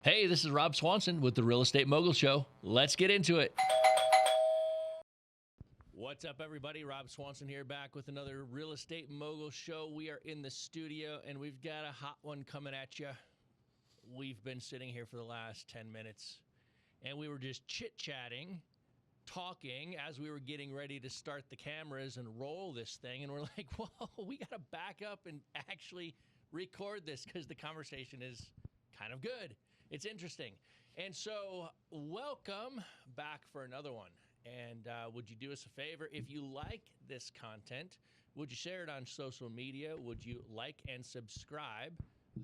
Hey, this is Rob Swanson with the Real Estate Mogul Show. Let's get into it. What's up, everybody? Rob Swanson here, back with another Real Estate Mogul Show. We are in the studio, and we've got a hot one coming at you. We've been sitting here for the last 10 minutes, and we were just chit-chatting, talking as we were getting ready to start the cameras and roll this thing, and we're like, whoa, we got to back up and actually record this because the conversation is kind of good. It's interesting. And so welcome back for another one. And would you do us a favor? If you like this content, would you share it on social media? Would you like and subscribe?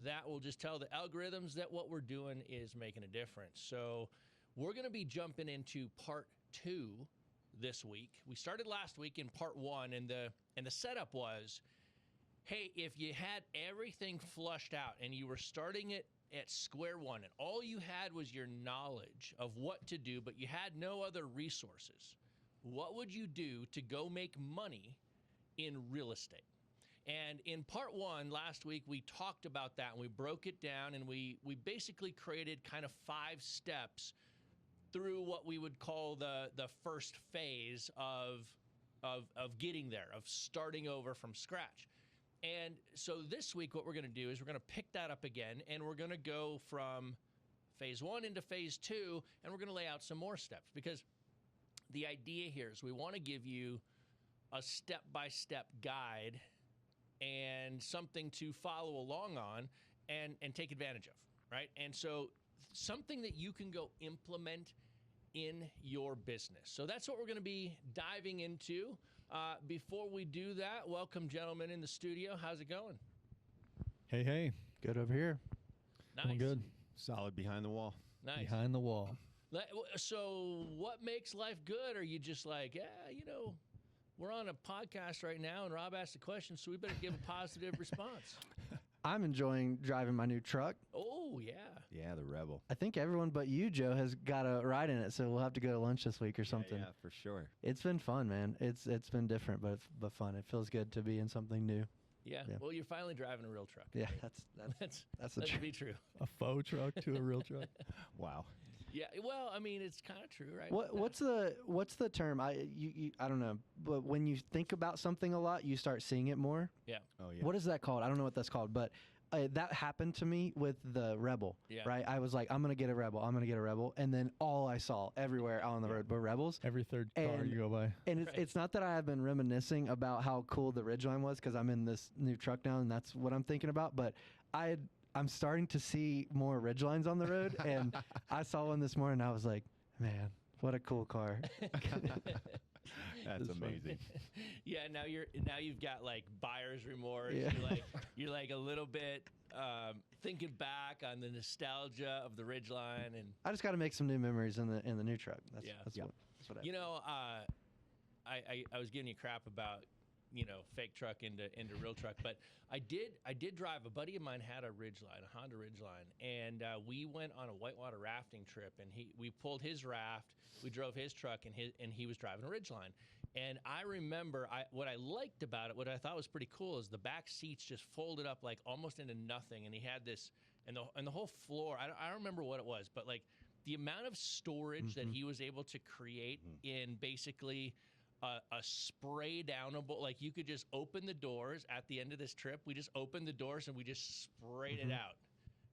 That will just tell the algorithms that what we're doing is making a difference. So we're going to be jumping into part 2 this week. We started last week in part 1, and the setup was, hey, if you had everything flushed out and you were starting it at square one, and all you had was your knowledge of what to do, but you had no other resources, what would you do to go make money in real estate? And in part 1 last week, we talked about that, and we broke it down, and we basically created kind of 5 steps through what we would call the first phase of getting there, of starting over from scratch. And so this week, what we're going to do is we're going to pick that up again, and we're going to go from phase 1 into phase 2, and we're going to lay out some more steps, because the idea here is we want to give you a step-by-step guide and something to follow along on and take advantage of, right? And so something that you can go implement in your business. So that's what we're going to be diving into. Before we do that, welcome, gentlemen, in the studio. How's it going? Hey. Good over here. Nice. Going good. Solid behind the wall. Nice. Behind the wall. So what makes life good? Are you just like, we're on a podcast right now, and Rob asked a question, so we better give a positive response. I'm enjoying driving my new truck. Oh, yeah. Yeah, the Rebel. I think everyone but you, Joe, has got a ride in it, so we'll have to go to lunch this week or something. Yeah, for sure. It's been fun, man. It's been different, but fun. It feels good to be in something new. Yeah. Well, you're finally driving a real truck. Yeah, right? that's the Let's truth. be true. A faux truck to a real truck. Wow. Yeah. Well, I mean, it's kind of true, right? What's the term? I don't know, but when you think about something a lot, you start seeing it more. Yeah. Oh, yeah. What is that called? I don't know what that's called, but that happened to me with the Rebel, right? I was like, I'm going to get a Rebel. And then all I saw everywhere out on the road were Rebels. Every third car you go by. And it's not that I have been reminiscing about how cool the Ridgeline was, because I'm in this new truck now and that's what I'm thinking about. But I'm starting to see more Ridgelines on the road. And I saw one this morning and I was like, man, what a cool car. That's amazing. Yeah, now you've got like buyer's remorse. Yeah. You're like a little bit thinking back on the nostalgia of the Ridgeline, and I just got to make some new memories in the new truck. That's what I was giving you crap about fake truck into real truck, but I did drive. A buddy of mine had a Ridgeline, a Honda Ridgeline, and we went on a whitewater rafting trip, and we pulled his raft, we drove his truck, and he was driving a Ridgeline. And I remember what I liked about it, what I thought was pretty cool, is the back seats just folded up like almost into nothing, and he had this, and the whole floor, I don't remember what it was, but like the amount of storage that he was able to create in basically a spray downable, like you could just open the doors at the end of this trip. We just opened the doors and we just sprayed it out.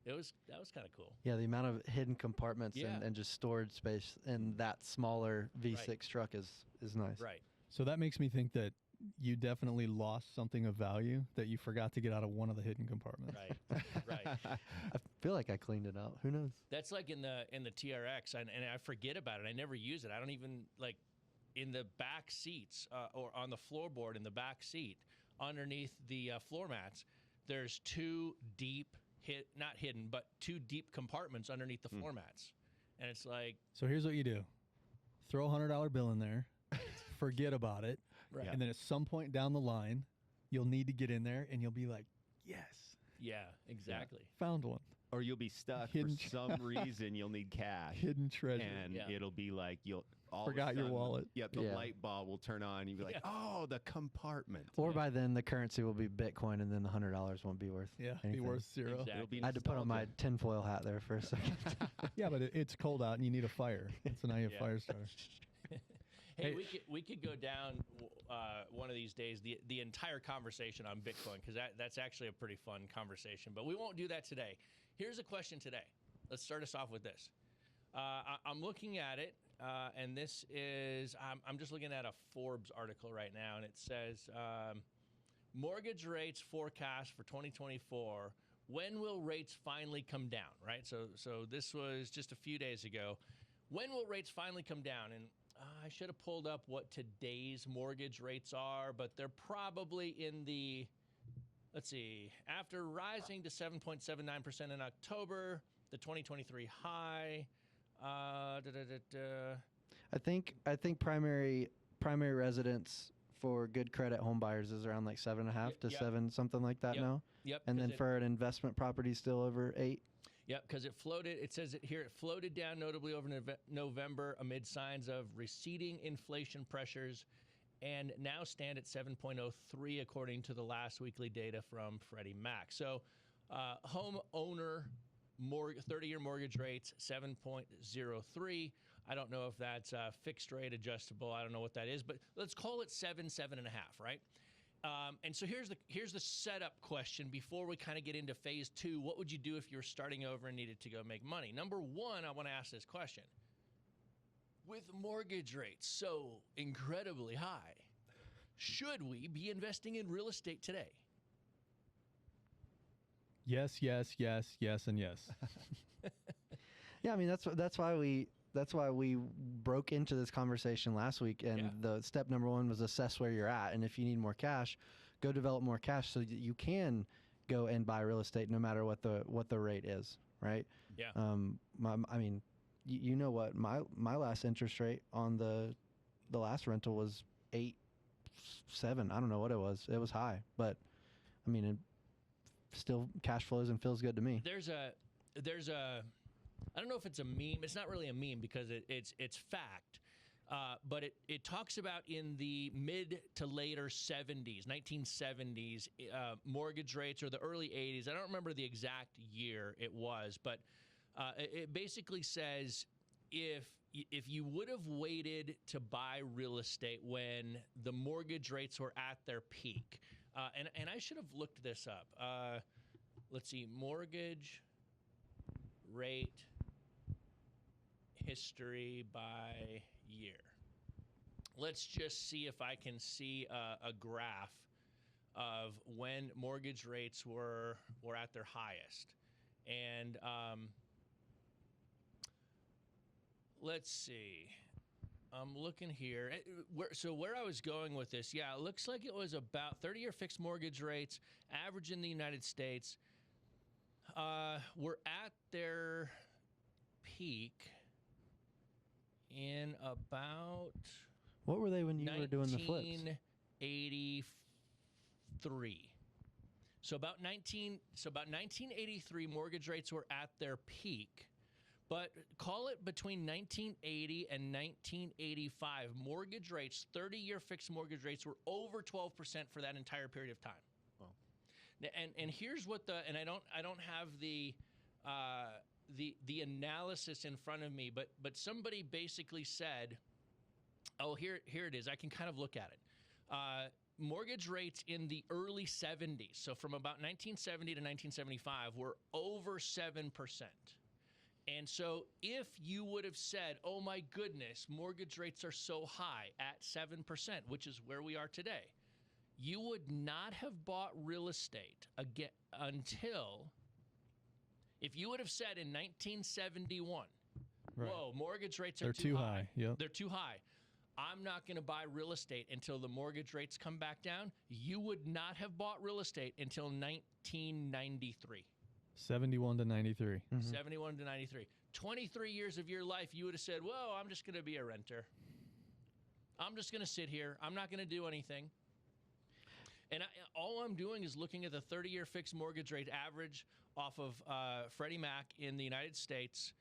That was kind of cool. Yeah, the amount of hidden compartments and just storage space in that smaller V6 truck is nice. Right. So that makes me think that you definitely lost something of value that you forgot to get out of one of the hidden compartments. Right. I feel like I cleaned it out. Who knows? That's like in the TRX, and I forget about it. I never use it. I don't even like. In the back seats or on the floorboard in the back seat underneath the floor mats, there's two deep compartments underneath the floor mats. And it's like... So here's what you do. Throw a $100 bill in there, forget about it, and then at some point down the line, you'll need to get in there and you'll be like, yes. Yeah, exactly. Found one. Or you'll be stuck for some reason. You'll need cash. Hidden treasure. And it'll be like all Forgot of a your sudden, wallet. Yep, the Yeah. light bulb will turn on. You'll be like, oh, the compartment. Or by then the currency will be Bitcoin, and then the $100 won't be worth. Yeah, be anything. worth zero. Exactly. It'll be I had to put on my nostalgia. tinfoil hat there for a second. Yeah, but it's cold out and you need a fire. So now you have Yeah. fire starter. Hey, we could go down one of these days the entire conversation on Bitcoin, because that's actually a pretty fun conversation. But we won't do that today. Here's a question today. Let's start us off with this. I'm looking at it, and this is I'm just looking at a Forbes article right now, and it says mortgage rates forecast for 2024. When will rates finally come down? Right. So this was just a few days ago. When will rates finally come down? And I should have pulled up what today's mortgage rates are, but they're probably in the, let's see, after rising to 7.79% in October, the 2023 high. I think primary residence for good credit home buyers is around like 7.5 to Yep. 7, something like that Yep. now. Yep. And 'cause then for an investment property, still over 8. Yep, because it floated. It says it here. It floated down notably over November amid signs of receding inflation pressures, and now stand at 7.03 according to the last weekly data from Freddie Mac. So, homeowner 30-year mortgage rates 7.03. I don't know if that's fixed rate, adjustable. I don't know what that is, but let's call it 7.5, right? And so here's the setup question before we kind of get into phase 2. What would you do if you were starting over and needed to go make money? Number one, I want to ask this question. With mortgage rates so incredibly high, should we be investing in real estate today? Yes, yes, yes, yes, and yes. Yeah, I mean that's why we broke into this conversation last week, and Yeah. the step number 1 was assess where you're at, and if you need more cash, go develop more cash so that you can go and buy real estate no matter what the rate is, right? Yeah. I mean, you know what my last interest rate on the last rental was 8.7. I don't know what it was. It was high, but I mean, it still cash flows and feels good to me. There's a I don't know if it's a meme. It's not really a meme because it's fact. But it talks about in the mid to later 70s, 1970s, mortgage rates, or the early 80s. I don't remember the exact year it was, but it basically says if you would have waited to buy real estate when the mortgage rates were at their peak, and I should have looked this up. Let's see, mortgage rate history by year. Let's just see if I can see a graph of when mortgage rates were at their highest. And let's see. I'm looking here. Where I was going with this, yeah, it looks like it was about 30-year fixed mortgage rates, average in the United States, were at their peak in about What were they when you were doing the flips? 1983. So about 1983, mortgage rates were at their peak. But call it between 1980 and 1985, mortgage rates, 30-year fixed mortgage rates, were over 12% for that entire period of time. Wow. And here's what and I don't have the analysis in front of me, but somebody basically said, oh, here it is. I can kind of look at it. Mortgage rates in the early 70s, so from about 1970 to 1975, were over 7%. And so if you would have said, oh my goodness, mortgage rates are so high at 7%, which is where we are today, you would not have bought real estate again until, if you would have said in 1971, Right. whoa, mortgage rates are They're too high. Yep. They're too high. I'm not going to buy real estate until the mortgage rates come back down. You would not have bought real estate until 1993. 71 to 93. 71 to 93. 23 years of your life, you would have said, whoa, I'm just going to be a renter. I'm just going to sit here. I'm not going to do anything. And all I'm doing is looking at the 30-year fixed mortgage rate average off of Freddie Mac in the United States.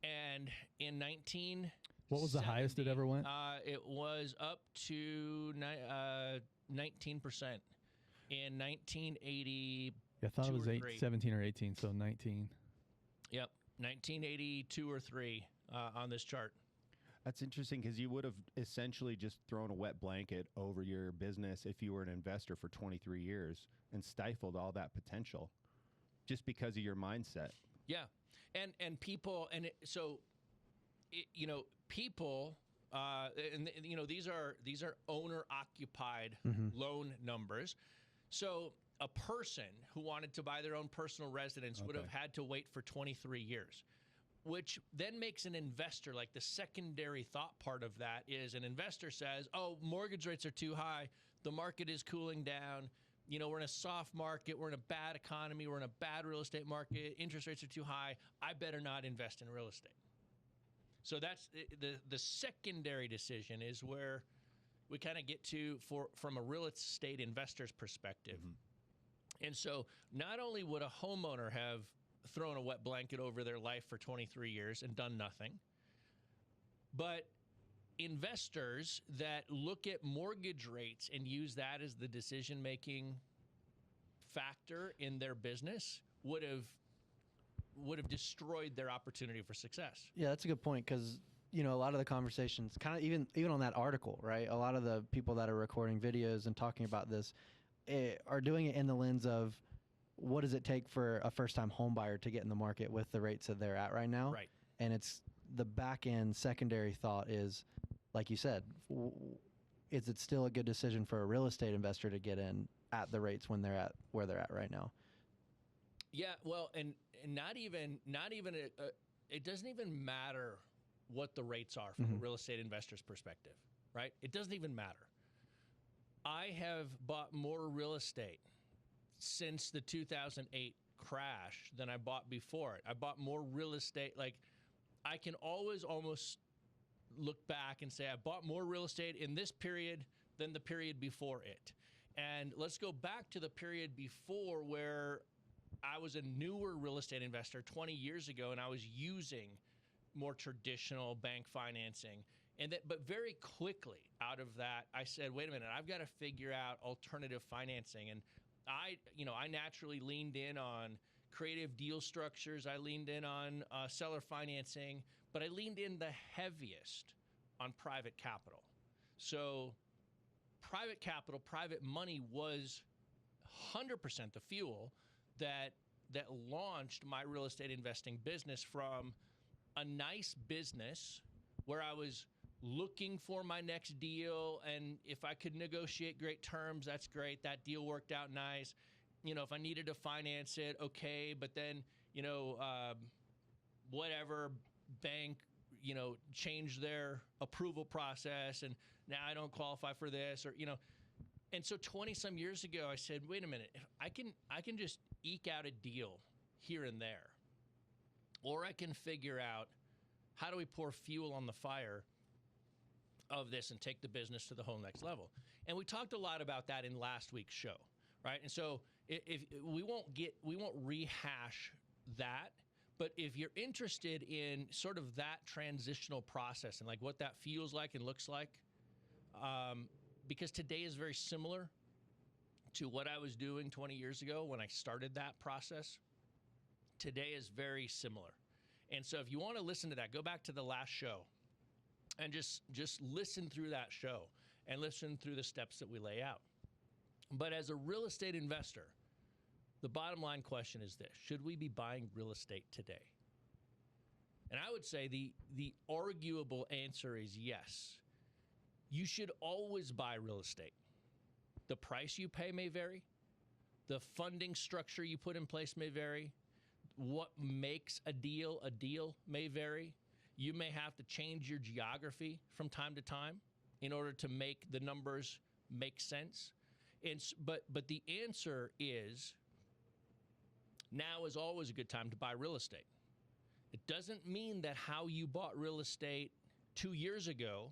And in What was the highest it ever went? It was up to 19% in 1980. I thought it was 3. 17 or 18, so 19. Yep, 1982 or 3 on this chart. That's interesting because you would have essentially just thrown a wet blanket over your business if you were an investor for 23 years and stifled all that potential just because of your mindset. Yeah, and people, and people, and these are owner occupied loan numbers. So a person who wanted to buy their own personal residence would have had to wait for 23 years. Which then makes an investor, like the secondary thought part of that is an investor says, oh, mortgage rates are too high. The market is cooling down. We're in a soft market. We're in a bad economy. We're in a bad real estate market. Interest rates are too high. I better not invest in real estate. So that's the secondary decision is where we kind of get to from a real estate investor's perspective. Mm-hmm. And so not only would a homeowner have thrown a wet blanket over their life for 23 years and done nothing, but investors that look at mortgage rates and use that as the decision-making factor in their business would have destroyed their opportunity for success. Yeah, that's a good point because, a lot of the conversations, kind of even on that article, right? A lot of the people that are recording videos and talking about this are doing it in the lens of, what does it take for a first-time home buyer to get in the market with the rates that they're at right now? Right. And it's the back-end secondary thought is, like you said, is it still a good decision for a real estate investor to get in at the rates when they're at where they're at right now? Yeah, well, and not even it doesn't even matter what the rates are from a real estate investor's perspective, right? It doesn't even matter. I have bought more real estate since the 2008 crash than I bought before it. I bought more real estate. Like, I can always almost look back and say I bought more real estate in this period than the period before it. And let's go back to the period before where I was a newer real estate investor 20 years ago, and I was using more traditional bank financing. But very quickly out of that, I said, wait a minute, I've got to figure out alternative financing. And I naturally leaned in on creative deal structures. I leaned in on seller financing, but I leaned in the heaviest on private capital. So private capital, private money was 100% the fuel that launched my real estate investing business from a nice business where I was looking for my next deal, and if I could negotiate great terms, that's great. That deal worked out nice. If I needed to finance it, okay, but then, whatever bank, changed their approval process, and now I don't qualify for this, or, And so 20 some years ago, I said, wait a minute, I can just eke out a deal here and there, or I can figure out how do we pour fuel on the fire of this and take the business to the whole next level. And we talked a lot about that in last week's show, right? And so if we won't rehash that, but if you're interested in sort of that transitional process and like what that feels like and looks like, because today is very similar to what I was doing 20 years ago when I started that process. Today is very similar. And so if you want to listen to that, go back to the last show and just listen through that show and listen through the steps that we lay out. But as a real estate investor, the bottom line question is this: should we be buying real estate today? And I would say the arguable answer is yes. You should always buy real estate. The price you pay may vary. The funding structure you put in place may vary. What makes a deal may vary. You may have to change your geography from time to time in order to make the numbers make sense. But the answer is now is always a good time to buy real estate. It doesn't mean that how you bought real estate 2 years ago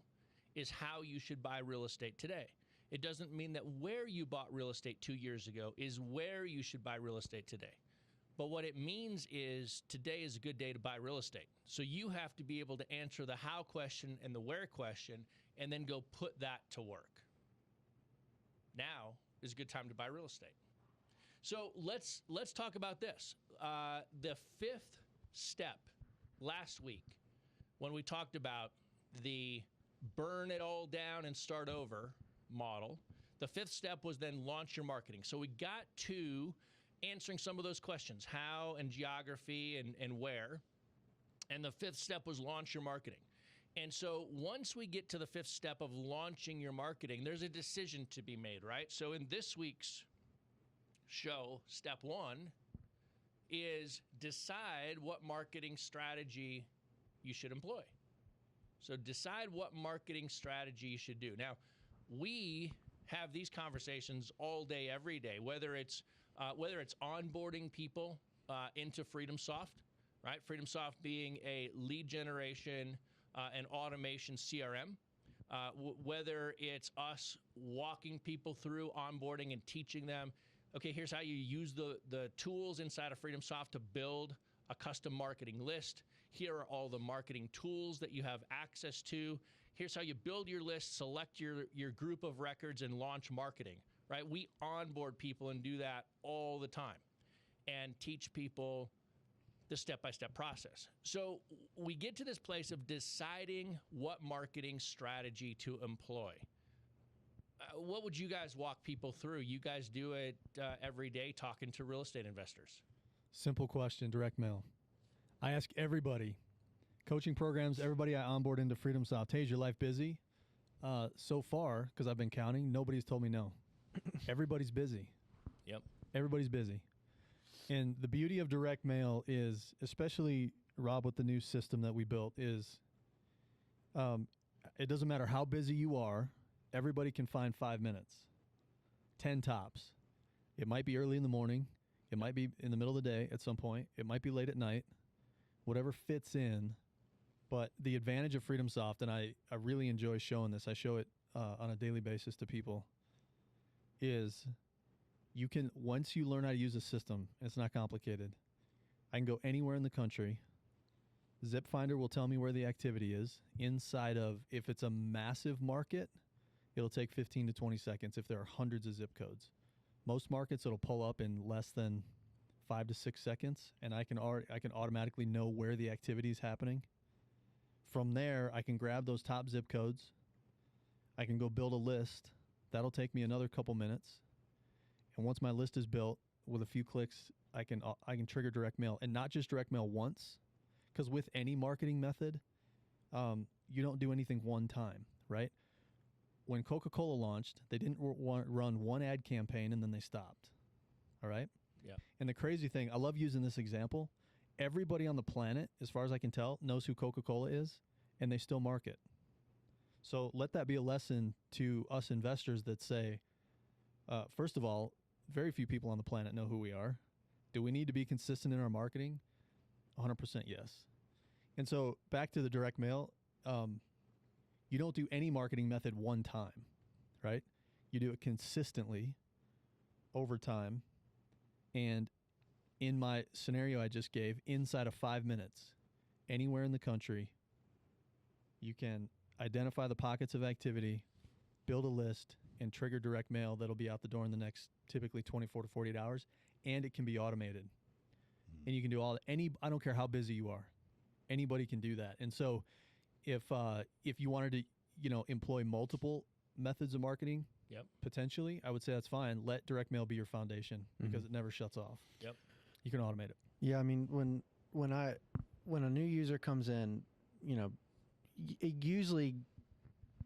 is how you should buy real estate today. It doesn't mean that where you bought real estate 2 years ago is where you should buy real estate today. But what it means is today is a good day to buy real estate. So you have to be able to answer the how question and the where question and then go put that to work. Now is a good time to buy real estate. So let's talk about this. The fifth step last week when we talked about the burn it all down and start over model, the fifth step was then launch your marketing. So we got to answering some of those questions, how and geography and where. And the fifth step was launch your marketing. And so once we get to the fifth step of launching your marketing, there's a decision to be made, right? So in this week's show, step one is decide what marketing strategy you should employ. So decide what marketing strategy you should do. Now, we have these conversations all day, every day, whether it's onboarding people into FreedomSoft, right? FreedomSoft being a lead generation and automation CRM, whether it's us walking people through onboarding and teaching them, okay, here's how you use the tools inside of FreedomSoft to build a custom marketing list. Here are all the marketing tools that you have access to. Here's how you build your list, select your group of records, and launch marketing, right? We onboard people and do that all the time and teach people the step-by-step process. So we get to this place of deciding what marketing strategy to employ. What would you guys walk people through? You guys do it every day talking to real estate investors. Simple question, direct mail. I ask everybody, coaching programs, everybody I onboard into FreedomSoft, hey, is your life busy? So far, because I've been counting, nobody's told me no. Everybody's busy. Yep. Everybody's busy. And the beauty of direct mail is, especially, Rob, with the new system that we built, is it doesn't matter how busy you are, everybody can find 5 minutes, 10 tops. It might be early in the morning. It might be in the middle of the day at some point. It might be late at night, whatever fits in. But the advantage of FreedomSoft, and I really enjoy showing this, I show it on a daily basis to people, is you can, once you learn how to use a system, it's not complicated. I can go anywhere in the country. Zip Finder will tell me where the activity is inside of, if it's a massive market, it'll take 15 to 20 seconds if there are hundreds of zip codes. Most markets, it'll pull up in less than 5 to 6 seconds, and I can automatically know where the activity is happening. From there, I can grab those top zip codes. I can go build a list. That'll take me another couple minutes. And once my list is built, with a few clicks, I can trigger direct mail, and not just direct mail once, because with any marketing method, you don't do anything one time, right? When Coca-Cola launched, they didn't run one ad campaign and then they stopped. All right? Yeah. And the crazy thing, I love using this example. Everybody on the planet, as far as I can tell, knows who Coca-Cola is, and they still market. So let that be a lesson to us investors that say, first of all, very few people on the planet know who we are. Do we need to be consistent in our marketing? 100% yes. And so back to the direct mail, you don't do any marketing method one time, right? You do it consistently over time. And in my scenario I just gave, inside of 5 minutes, anywhere in the country, you can identify the pockets of activity, build a list, and trigger direct mail that'll be out the door in the next typically 24 to 48 hours, and it can be automated. And you can do I don't care how busy you are. Anybody can do that. And so if you wanted to, employ multiple methods of marketing, yep, potentially, I would say that's fine. Let direct mail be your foundation because it never shuts off. Yep. You can automate it. Yeah, I mean, when a new user comes in, usually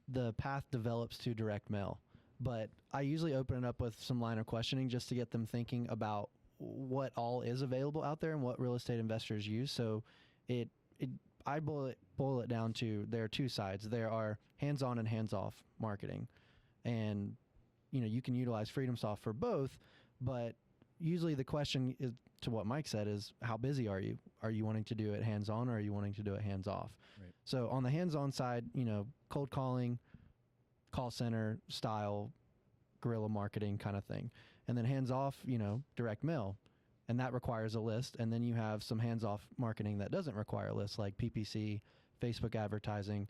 the path develops to direct mail, but I usually open it up with some line of questioning just to get them thinking about what all is available out there and what real estate investors use. So I boil it down to, there are two sides. There are hands-on and hands-off marketing. And, you can utilize FreedomSoft for both, but usually the question is, to what Mike said, is how busy are you? Are you wanting to do it hands-on, or are you wanting to do it hands-off? Right. So on the hands-on side, cold calling, call center style, guerrilla marketing kind of thing. And then hands-off, direct mail. and that requires a list. And then you have some hands-off marketing that doesn't require a list, like PPC, Facebook advertising.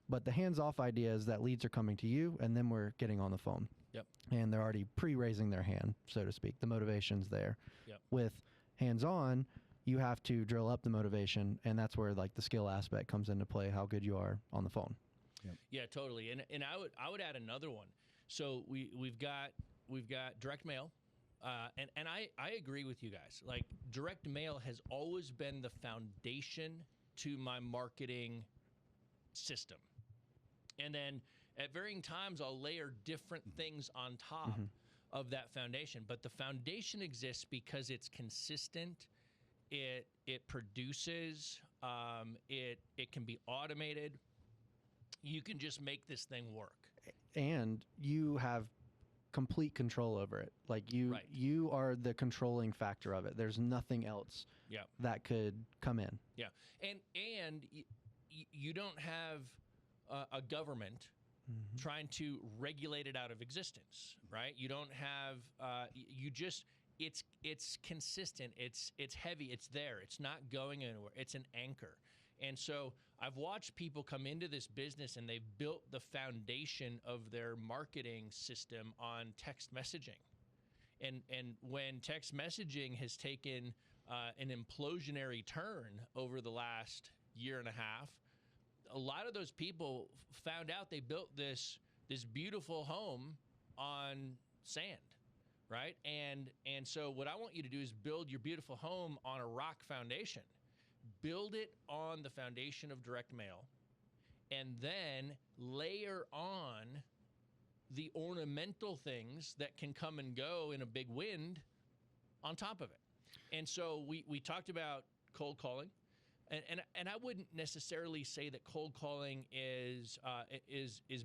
But the hands-off idea is that leads are coming to you, and then we're getting on the phone. Yep. And they're already pre-raising their hand, so to speak. The motivation's there. Yep. With hands-on, you have to drill up the motivation, and that's where like the skill aspect comes into play, how good you are on the phone. Yep. Yeah, totally. And I would add another one. So we've got direct mail. And I agree with you guys. Like, direct mail has always been the foundation to my marketing system. And then at varying times, I'll layer different things on top of that foundation. But the foundation exists because it's consistent. It produces. It can be automated. You can just make this thing work. And you have complete control over it. Like you are the controlling factor of it. There's nothing else that could come in. Yeah. And you don't have a government trying to regulate it out of existence, right? You don't have it's consistent. It's heavy. It's there. It's not going anywhere. It's an anchor. And so I've watched people come into this business and they've built the foundation of their marketing system on text messaging. And when text messaging has taken an implosionary turn over the last year and a half, a lot of those people found out they built this beautiful home on sand, right? And so what I want you to do is build your beautiful home on a rock foundation. Build it on the foundation of direct mail, and then layer on the ornamental things that can come and go in a big wind on top of it. And so we talked about cold calling, and I wouldn't necessarily say that cold calling is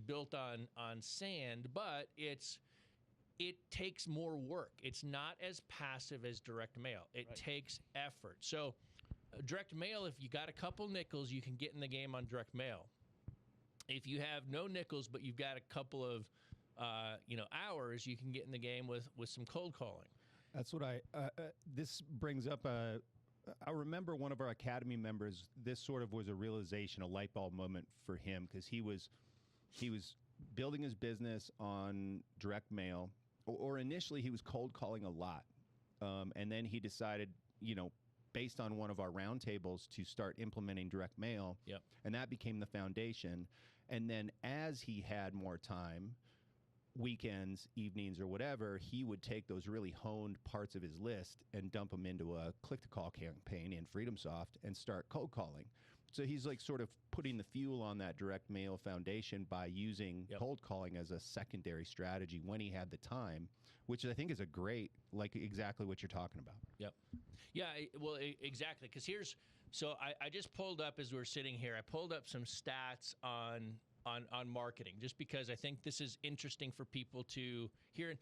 built on sand, but it takes more work. It's not as passive as direct mail. It takes effort. So direct mail, if you got a couple nickels, you can get in the game on direct mail. If you have no nickels, but you've got a couple of hours, you can get in the game with some cold calling. That's what this brings up. I remember one of our academy members. This sort of was a realization, a light bulb moment for him, because he was building his business on direct mail, or initially he was cold calling a lot, and then he decided, based on one of our roundtables, to start implementing direct mail. Yep. And that became the foundation. And then as he had more time, weekends, evenings, or whatever, he would take those really honed parts of his list and dump them into a click-to-call campaign in FreedomSoft and start cold calling. So he's like sort of putting the fuel on that direct mail foundation by using cold calling as a secondary strategy when he had the time, which I think is a great, like exactly what you're talking about. Yep. Yeah, well, exactly. Because I just pulled up, as we're sitting here, I pulled up some stats on marketing, just because I think this is interesting for people to hear. And,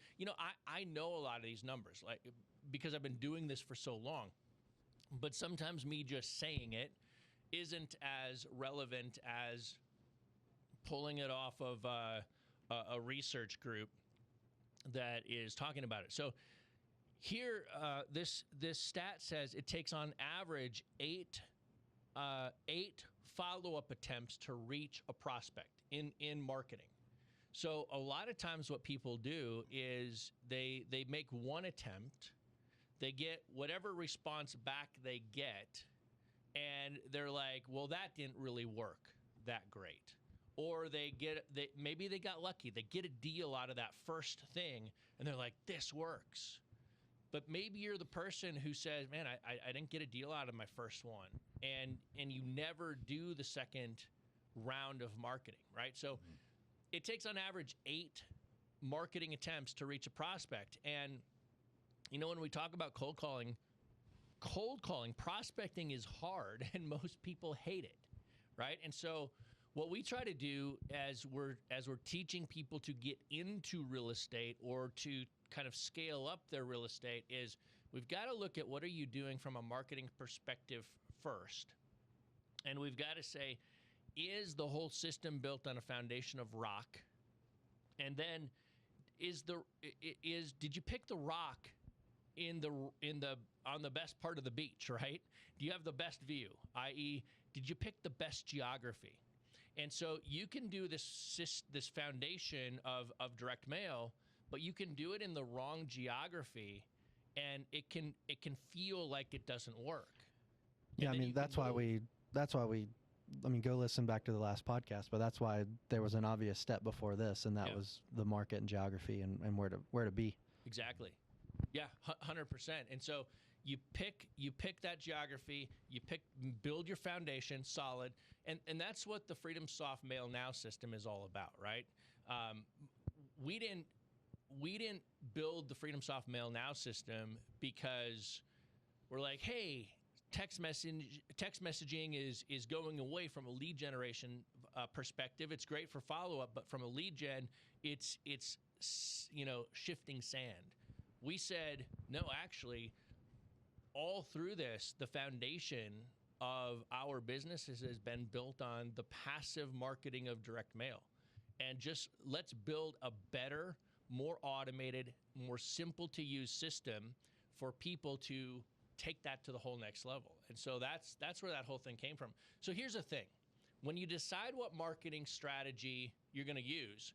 I know a lot of these numbers, like, because I've been doing this for so long, but sometimes me just saying it isn't as relevant as pulling it off of a research group that is talking about it. So here, this stat says it takes on average eight follow-up attempts to reach a prospect in marketing. So a lot of times what people do is they make one attempt, they get whatever response back they get, and they're like, well, that didn't really work that great. Or maybe they got lucky. They get a deal out of that first thing, and they're like, this works. But maybe you're the person who says, man, I didn't get a deal out of my first one. And you never do the second round of marketing, right? So it takes on average 8 marketing attempts to reach a prospect. And, when we talk about cold calling, prospecting is hard, and most people hate it, right? And so what we try to do as we're teaching people to get into real estate or to kind of scale up their real estate is we've got to look at what are you doing from a marketing perspective first. And we've got to say, is the whole system built on a foundation of rock? And then did you pick the rock in the on the best part of the beach, right? Do you have the best view? I.e., did you pick the best geography? And so you can do this foundation of direct mail, but you can do it in the wrong geography, and it can feel like it doesn't work. Yeah, I mean, that's why we, I mean, go listen back to the last podcast, but that's why there was an obvious step before this, and that was the market and geography and where to be. Exactly. Yeah, 100%. And so you pick that geography, build your foundation solid, and that's what the Freedom Soft Mail Now system is all about, right? We didn't build the Freedom Soft Mail Now system because we're like, hey, text messaging is going away from a lead generation perspective. It's great for follow-up, but from a lead gen, it's shifting sand. We said, no, actually, all through this, the foundation of our businesses has been built on the passive marketing of direct mail. And just let's build a better, more automated, more simple to use system for people to take that to the whole next level. And so that's where that whole thing came from. So here's the thing. When you decide what marketing strategy you're going to use,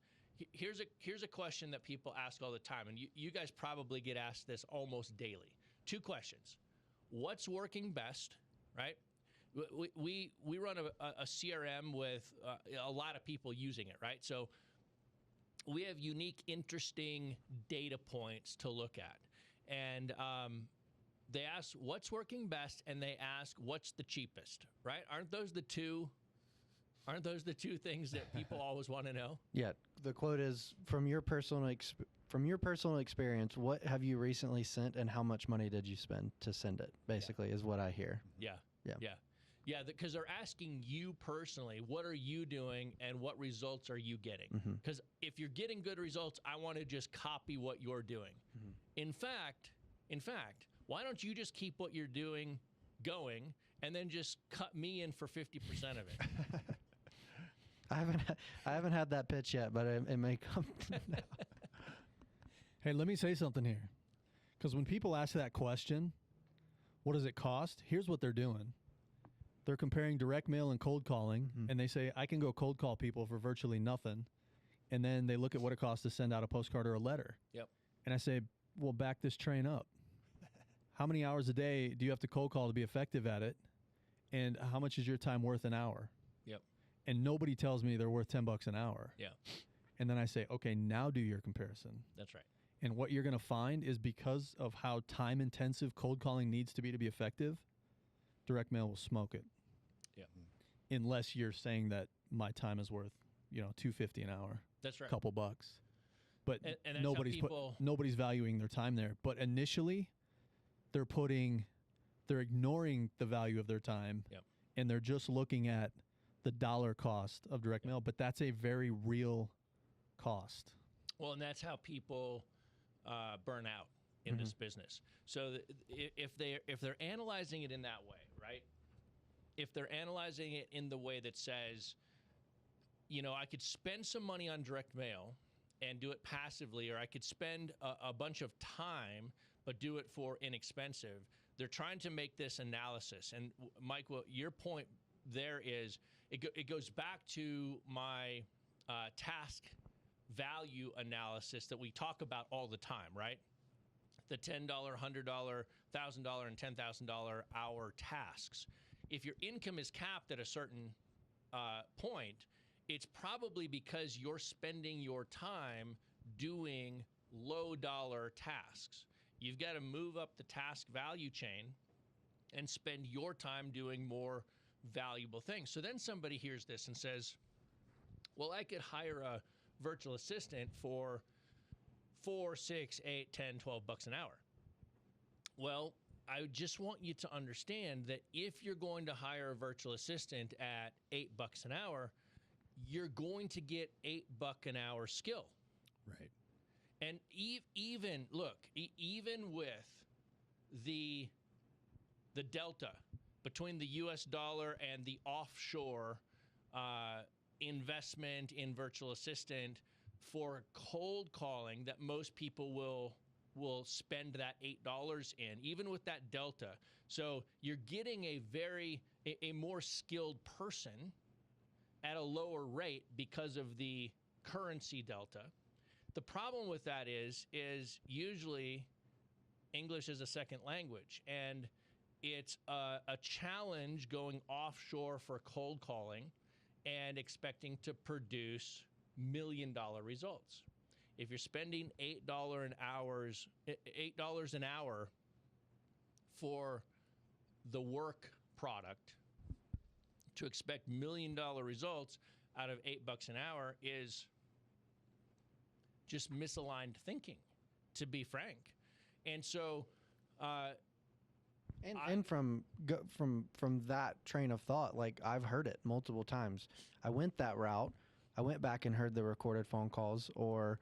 here's a question that people ask all the time, and you guys probably get asked this almost daily. 2 questions. What's working best, right? We run a CRM with a lot of people using it, right? So we have unique, interesting data points to look at. And they ask what's working best, and they ask what's the cheapest, right? Aren't those the two things that people always want to know? Yeah, the quote is, from your personal experience, what have you recently sent, and how much money did you spend to send it? Basically, is what I hear. Yeah, because they're asking you personally, what are you doing, and what results are you getting? Because if you're getting good results, I want to just copy what you're doing. In fact, why don't you just keep what you're doing going, and then just cut me in for 50% of it? I haven't had that pitch yet, but it may come now. Hey, let me say something here. Because when people ask that question, what does it cost? Here's what they're doing. They're comparing direct mail and cold calling, and they say, I can go cold call people for virtually nothing. And then they look at what it costs to send out a postcard or a letter. Yep. And I say, well, back this train up. How many hours a day do you have to cold call to be effective at it? And how much is your time worth an hour? Yep. And nobody tells me they're worth $10 an hour. Yeah. And then I say, okay, now do your comparison. That's right. And what you're going to find is, because of how time intensive cold calling needs to be effective, direct mail will smoke it. Yeah. Unless you're saying that my time is worth, $2.50 an hour. That's right. A couple bucks. But and that's nobody's valuing their time there. But initially, they're ignoring the value of their time. Yep. And they're just looking at the dollar cost of direct mail, but that's a very real cost. Well, and that's how people burn out in this business. So if they're analyzing it in that way, right? If they're analyzing it in the way that says, I could spend some money on direct mail and do it passively, or I could spend a bunch of time but do it for inexpensive. They're trying to make this analysis. And Mike, your point there is, it goes back to my task value analysis that we talk about all the time, right? The $10, $100, $1,000, and $10,000 hour tasks. If your income is capped at a certain point, it's probably because you're spending your time doing low dollar tasks. You've got to move up the task value chain and spend your time doing more valuable things. So then somebody hears this and says, well, I could hire a virtual assistant for $4, $6, $8, $10, $12 an hour. Well, I just want you to understand that if you're going to hire a virtual assistant at $8 an hour, you're going to get $8 an hour skill. Right. And even with the delta between the US dollar and the offshore investment in virtual assistant for cold calling that most people will will spend that $8 in, even with that delta. So you're getting a more skilled person at a lower rate because of the currency delta. The problem with that is usually English is a second language, and it's a challenge going offshore for cold calling and expecting to produce $1 million results. If you're spending $8 an hour for the work product, to expect $1 million results out of $8 an hour is just misaligned thinking, to be frank. And so, and from that train of thought, like I've heard it multiple times. I went that route. I went back and heard the recorded phone calls, or,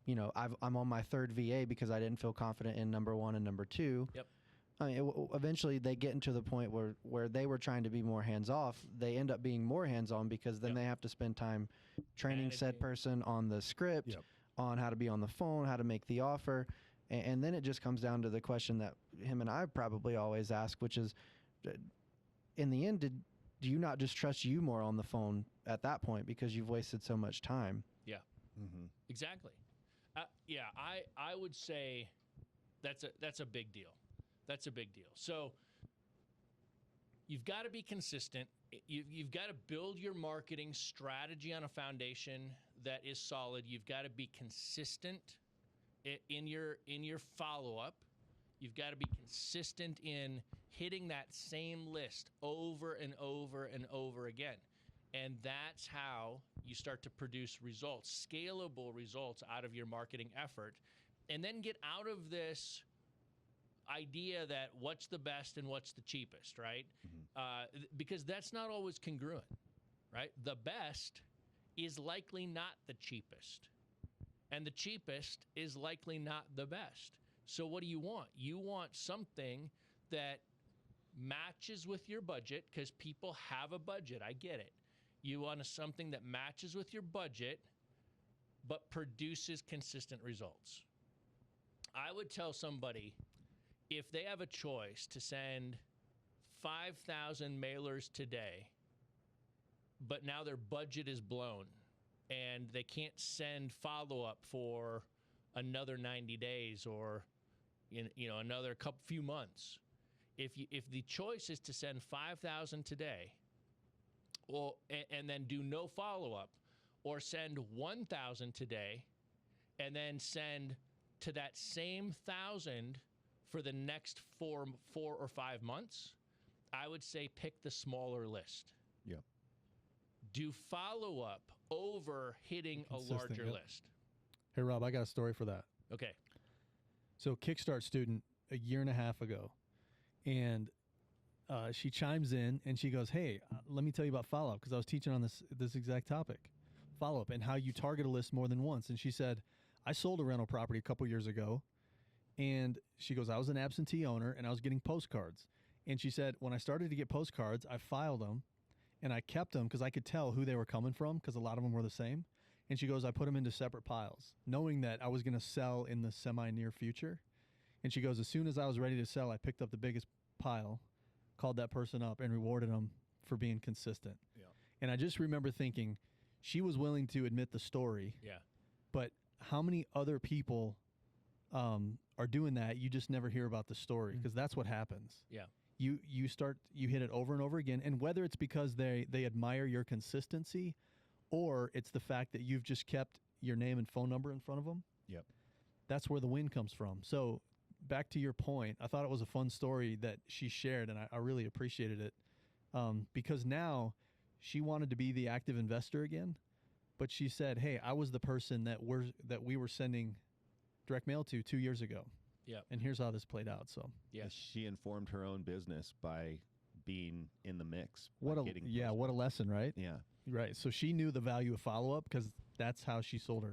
you know, I'm on my third VA because I didn't feel confident in number one and number two. Yep. I mean, eventually they get into the point where they were trying to be more hands off. They end up being more hands on because then they have to spend time training said person on the script, on how to be on the phone, how to make the offer. And then it just comes down to the question that him and I probably always ask, which is, in the end, do you not just trust you more on the phone at that point because you've wasted so much time? Yeah, exactly. I would say that's a big deal. That's a big deal. So you've got to be consistent. You've got to build your marketing strategy on a foundation that is solid. You've got to be consistent in your follow-up. You've got to be consistent in hitting that same list over and over and over again. And that's how you start to produce results, scalable results out of your marketing effort. And then get out of this idea that what's the best and what's the cheapest, right? Because that's not always congruent, right? The best is likely not the cheapest, and the cheapest is likely not the best. So what do you want? You want something that matches with your budget, because people have a budget. I get it. You want something that matches with your budget, but produces consistent results. I would tell somebody, if they have a choice to send 5,000 mailers today, but now their budget is blown and they can't send follow-up for another 90 days or another few months. If the choice is to send 5,000 today, and then do no follow-up, or send 1,000 today and then send to that same 1,000 for the next 4 or 5 months, I would say pick the smaller list. Yeah. Do follow-up over hitting a larger list. Hey, Rob, I got a story for that. Okay. So Kickstart student a year and a half ago, and she chimes in and she goes, hey, let me tell you about follow-up, because I was teaching on this exact topic, follow-up, and how you target a list more than once. And she said, I sold a rental property a couple years ago, and she goes, I was an absentee owner, and I was getting postcards. And she said, when I started to get postcards, I filed them, and I kept them because I could tell who they were coming from, because a lot of them were the same. And she goes, I put them into separate piles, knowing that I was going to sell in the semi-near future. And she goes, as soon as I was ready to sell, I picked up the biggest pile, called that person up, and rewarded them for being consistent. Yeah. And I just remember thinking, she was willing to admit the story. Yeah. But how many other people are doing that? You just never hear about the story, because that's what happens. Yeah. You hit it over and over again. And whether it's because they admire your consistency, or it's the fact that you've just kept your name and phone number in front of them. Yep. That's where the win comes from. So back to your point, I thought it was a fun story that she shared, and I really appreciated it, because now she wanted to be the active investor again, but she said, hey, I was the person that we were sending direct mail to 2 years ago. Yeah. And here's how this played out. So yeah, she informed her own business by being in the mix. What a lesson, right? Yeah. Right. So she knew the value of follow-up, because that's how she sold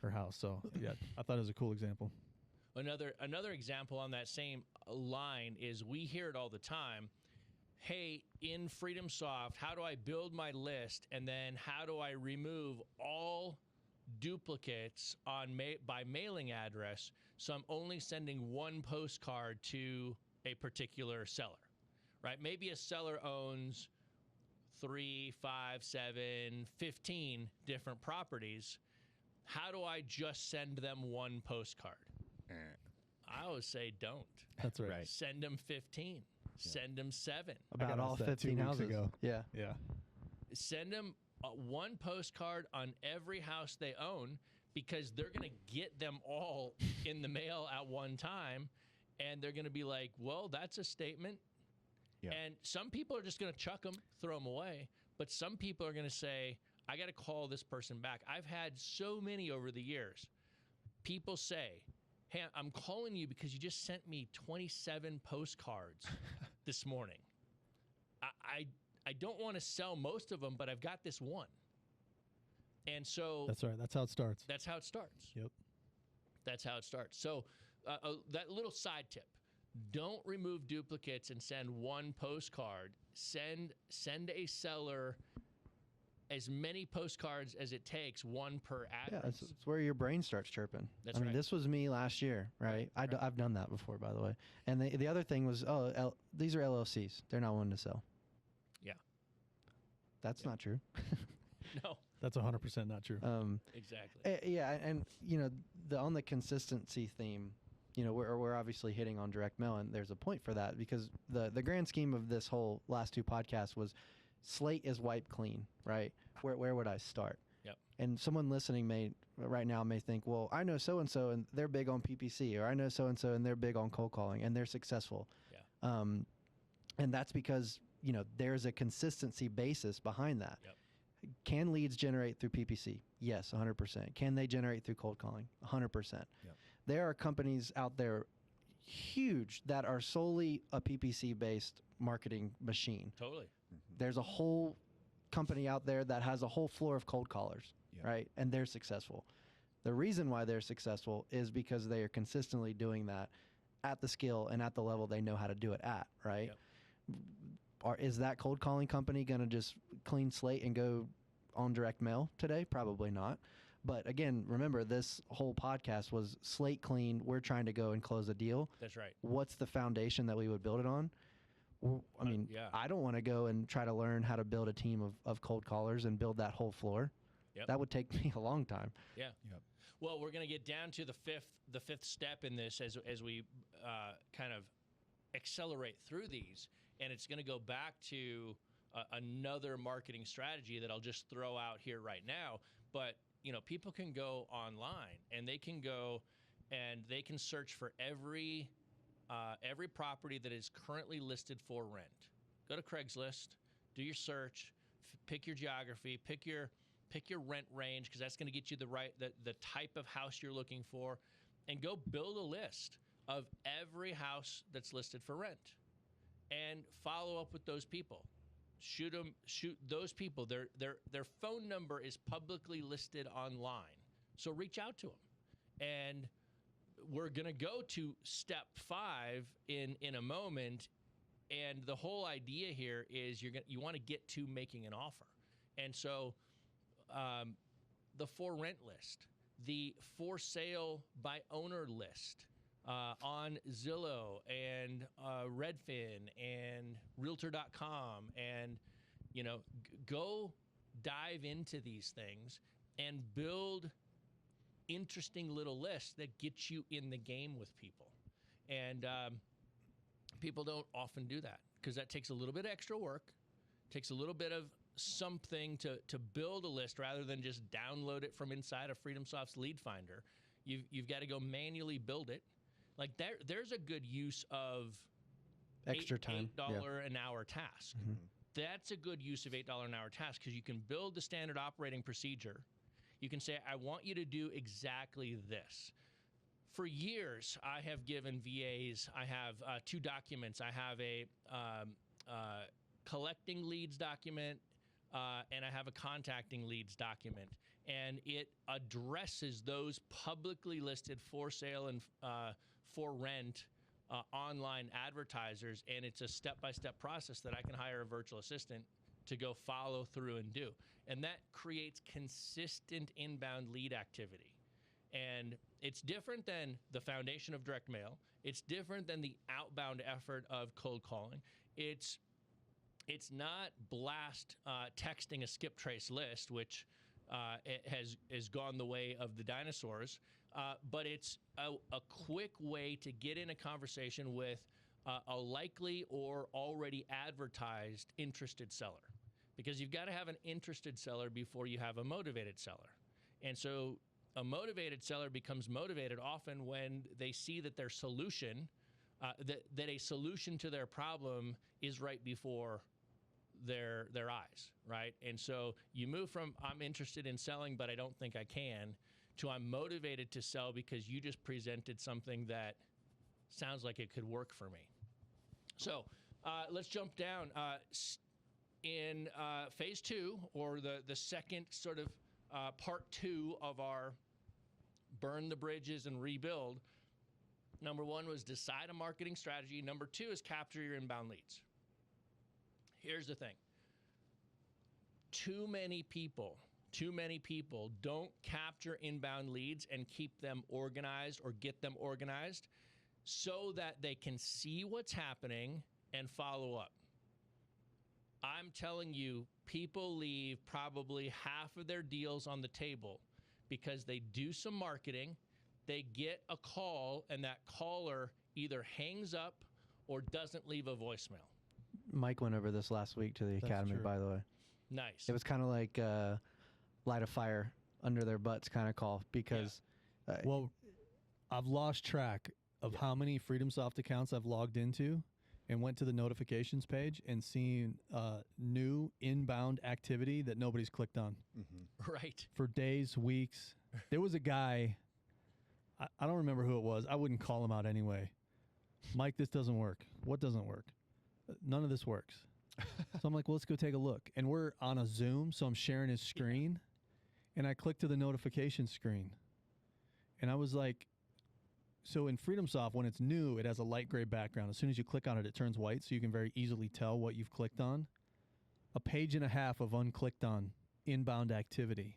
her house. So yeah, I thought it was a cool example. Another example on that same line is, we hear it all the time. Hey, in FreedomSoft, how do I build my list, and then how do I remove all duplicates by mailing address So I'm only sending one postcard to a particular seller, right? Maybe a seller owns 3, 5, 7, 15 different properties. How do I just send them one postcard? I always say don't. That's right. Right. Send them 15. Send them 7. I About got all asked that 2 15 weeks houses. ago. Yeah. Yeah. Send them one postcard on every house they own, because they're going to get them all in the mail at one time, and they're going to be like, well, that's a statement. Yeah. And some people are just going to chuck them, throw them away, but some people are going to say, I got to call this person back. I've had so many over the years. People say, hey, I'm calling you because you just sent me 27 postcards this morning. I don't want to sell most of them, but I've got this one. And so That's right. That's how it starts. that's how it starts. Yep. That's how it starts. So that little side tip: don't remove duplicates and send one postcard. Send a seller as many postcards as it takes, one per Yeah, address. it's where your brain starts chirping. That's I mean, right. this was me last year, right? I've done that before, by the way. And the other thing was, these are LLCs. They're not one to sell. Yeah. That's not true. No, That's 100% not true. exactly. Yeah, and on the consistency theme, we're obviously hitting on direct mail, and there's a point for that, because the grand scheme of this whole last 2 podcasts was slate is wiped clean, right? Where would I start? Yep. And someone listening right now may think, well, I know so and so, and they're big on PPC, or I know so and so, and they're big on cold calling, and they're successful. Yeah. And that's because there's a consistency basis behind that. Yep. Can leads generate through PPC? Yes, 100%. Can they generate through cold calling? 100%. Yep. There are companies out there huge that are solely a PPC-based marketing machine. Totally. There's a whole company out there that has a whole floor of cold callers, Yep. right? And they're successful. The reason why they're successful is because they are consistently doing that at the skill and at the level they know how to do it at, right? Yep. Is that cold calling company going to just clean slate and go on direct mail today? Probably not. But again, remember, this whole podcast was slate clean. We're trying to go and close a deal. That's right. What's the foundation that we would build it on? I mean, yeah. I don't want to go and try to learn how to build a team of cold callers and build that whole floor. Yep. That would take me a long time. Yeah. Yep. Well, we're going to get down to the fifth step in this as we kind of accelerate through these, and it's going to go back to another marketing strategy that I'll just throw out here right now. But people can go online and they can go and they can search for every property that is currently listed for rent. Go to Craigslist, do your search, pick your geography, pick your rent range, because that's going to get you the type of house you're looking for, and go build a list of every house that's listed for rent, and follow up with those people. Shoot those people. Their phone number is publicly listed online, so reach out to them. And we're going to go to step 5 in a moment, and the whole idea here is you want to get to making an offer. And so the for rent list, the for sale by owner list on Zillow and Redfin and Realtor.com, and go dive into these things and build interesting little lists that get you in the game with people. And people don't often do that, because that takes a little bit of extra work, takes a little bit of something to build a list rather than just download it from inside of FreedomSoft's Lead Finder. You've got to go manually build it. Like there's a good use of Extra time. $8 Yeah. an hour task. Mhm. That's a good use of $8 an hour task, because you can build the standard operating procedure. You can say, I want you to do exactly this. For years, I have given VAs, I have 2 documents. I have a collecting leads document, and I have a contacting leads document. And it addresses those publicly listed for sale and for rent online advertisers. And it's a step-by-step process that I can hire a virtual assistant to go follow through and do. And that creates consistent inbound lead activity. And it's different than the foundation of direct mail. It's different than the outbound effort of cold calling. It's not blast texting a skip trace list, which it has gone the way of the dinosaurs, but it's a quick way to get in a conversation with a likely or already advertised interested seller, because you've got to have an interested seller before you have a motivated seller. And so a motivated seller becomes motivated often when they see that their solution, that a solution to their problem is right before their eyes, right? And so you move from I'm interested in selling, but I don't think I can, to I'm motivated to sell because you just presented something that sounds like it could work for me. So let's jump down. In phase 2, or the second sort of part 2 of our burn the bridges and rebuild, number 1 was decide a marketing strategy. Number 2 is capture your inbound leads. Here's the thing. Too many people don't capture inbound leads and keep them organized or get them organized so that they can see what's happening and follow up. I'm telling you, people leave probably half of their deals on the table because they do some marketing, they get a call, and that caller either hangs up or doesn't leave a voicemail. Mike went over this last week to the academy, true. by the way. Nice. It was kind of like light a fire under their butts kind of call, because Well, I've lost track of how many FreedomSoft accounts I've logged into and went to the notifications page and seen new inbound activity that nobody's clicked on. Mm-hmm. Right. For days, weeks. There was a guy, I don't remember who it was. I wouldn't call him out anyway. Mike, this doesn't work. What doesn't work? None of this works. So I'm like, well, let's go take a look. And we're on a Zoom, so I'm sharing his screen. And I clicked to the notification screen. And I was like, so in FreedomSoft, when it's new, it has a light gray background. As soon as you click on it, it turns white, so you can very easily tell what you've clicked on. A page and a half of unclicked on inbound activity.